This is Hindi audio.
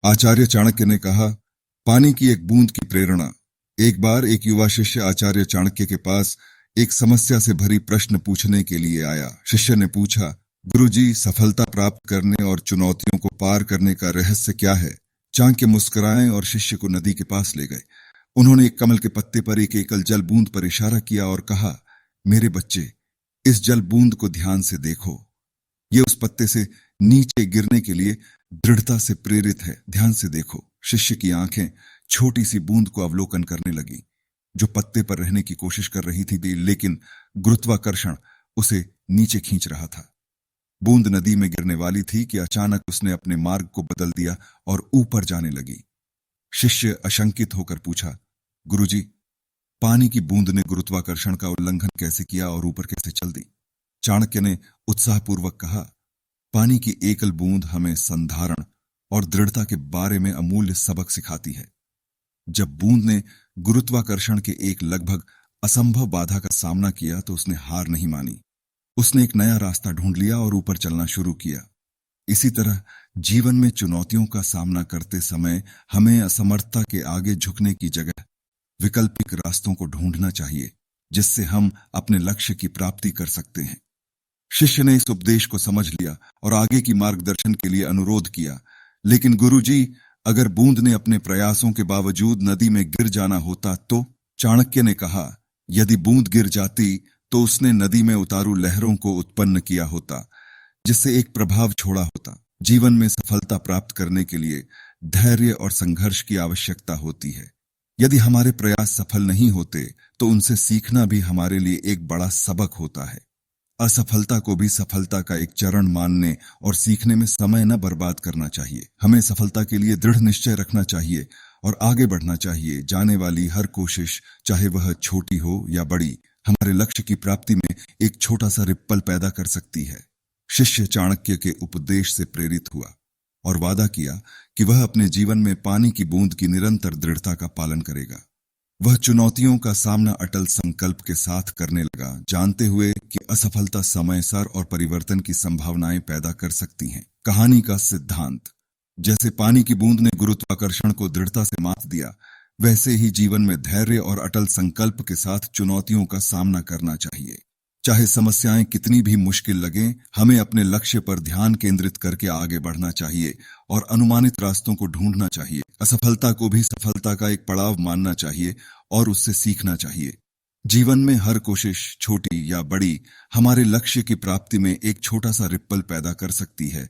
आचार्य चाणक्य ने कहा, पानी की एक बूंद की प्रेरणा। एक बार एक युवा शिष्य आचार्य चाणक्य के पास एक समस्या से भरी प्रश्न पूछने के लिए आया। शिष्य ने पूछा, गुरुजी, सफलता प्राप्त करने और चुनौतियों को पार करने का रहस्य क्या है? चाणक्य मुस्कुराए और शिष्य को नदी के पास ले गए। उन्होंने एक कमल के पत्ते पर एक एकल जल बूंद पर इशारा किया और कहा, मेरे बच्चे, इस जल बूंद को ध्यान से देखो। यह उस पत्ते से नीचे गिरने के लिए दृढ़ता से प्रेरित है। ध्यान से देखो। शिष्य की आंखें छोटी सी बूंद को अवलोकन करने लगी, जो पत्ते पर रहने की कोशिश कर रही थी, लेकिन गुरुत्वाकर्षण उसे नीचे खींच रहा था। बूंद नदी में गिरने वाली थी कि अचानक उसने अपने मार्ग को बदल दिया और ऊपर जाने लगी। शिष्य अशंकित होकर पूछा, गुरुजी, पानी की बूंद ने गुरुत्वाकर्षण का उल्लंघन कैसे किया और ऊपर कैसे चल दी? चाणक्य ने उत्साहपूर्वक कहा, पानी की एकल बूंद हमें संधारण और दृढ़ता के बारे में अमूल्य सबक सिखाती है। जब बूंद ने गुरुत्वाकर्षण के एक लगभग असंभव बाधा का सामना किया तो उसने हार नहीं मानी। उसने एक नया रास्ता ढूंढ लिया और ऊपर चलना शुरू किया। इसी तरह जीवन में चुनौतियों का सामना करते समय हमें असमर्थता के आगे झुकने की जगह वैकल्पिक रास्तों को ढूंढना चाहिए, जिससे हम अपने लक्ष्य की प्राप्ति कर सकते हैं। शिष्य ने इस उपदेश को समझ लिया और आगे की मार्गदर्शन के लिए अनुरोध किया। लेकिन गुरुजी, अगर बूंद ने अपने प्रयासों के बावजूद नदी में गिर जाना होता तो? चाणक्य ने कहा, यदि बूंद गिर जाती तो उसने नदी में उतारू लहरों को उत्पन्न किया होता, जिससे एक प्रभाव छोड़ा होता। जीवन में सफलता प्राप्त करने के लिए धैर्य और संघर्ष की आवश्यकता होती है। यदि हमारे प्रयास सफल नहीं होते तो उनसे सीखना भी हमारे लिए एक बड़ा सबक होता है। असफलता को भी सफलता का एक चरण मानने और सीखने में समय न बर्बाद करना चाहिए। हमें सफलता के लिए दृढ़ निश्चय रखना चाहिए और आगे बढ़ना चाहिए। जाने वाली हर कोशिश, चाहे वह छोटी हो या बड़ी, हमारे लक्ष्य की प्राप्ति में एक छोटा सा रिप्पल पैदा कर सकती है। शिष्य चाणक्य के उपदेश से प्रेरित हुआ और वादा किया कि वह अपने जीवन में पानी की बूंद की निरंतर दृढ़ता का पालन करेगा। वह चुनौतियों का सामना अटल संकल्प के साथ करने लगा, जानते हुए कि असफलता समय सर और परिवर्तन की संभावनाएं पैदा कर सकती हैं। कहानी का सिद्धांत, जैसे पानी की बूंद ने गुरुत्वाकर्षण को दृढ़ता से मात दिया, वैसे ही जीवन में धैर्य और अटल संकल्प के साथ चुनौतियों का सामना करना चाहिए। चाहे समस्याएं कितनी भी मुश्किल लगें, हमें अपने लक्ष्य पर ध्यान केंद्रित करके आगे बढ़ना चाहिए और अनुमानित रास्तों को ढूंढना चाहिए। असफलता को भी सफलता का एक पड़ाव मानना चाहिए और उससे सीखना चाहिए। जीवन में हर कोशिश, छोटी या बड़ी, हमारे लक्ष्य की प्राप्ति में एक छोटा सा रिप्पल पैदा कर सकती है।